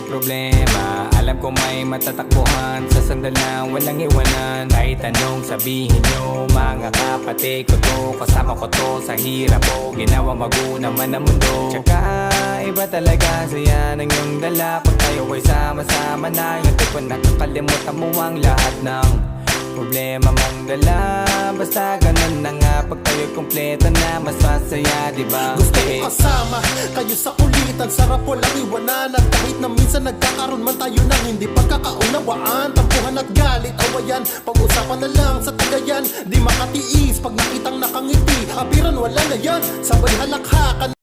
problema. Alam ko may matatakbuhan sa sandal na walang iwanan. Kahit anong sabihin nyo, mga kapatid ko to, kasama ko to sa hirap ko, ginawa mago naman ang mundo. Tsaka iba talaga saya ng iyong dala pag tayo ay sama-sama na. Yung tipo nakakalimutan mo ang lahat ng problema mong dala. Basta ganun na nga, pag tayo'y kumpleto na, mas masaya, diba? Gusto ko kasama kayo sa kulitan, sarap walang iwanan. At kahit na minsan nagkakaroon man tayo ng hindi pagkakaunawaan, tampuhan at galit, awayan, pag-usapan na lang sa tagayan. Di makatiis pag nakitang nakangiti, habiran wala na yan, sabay halakhakan.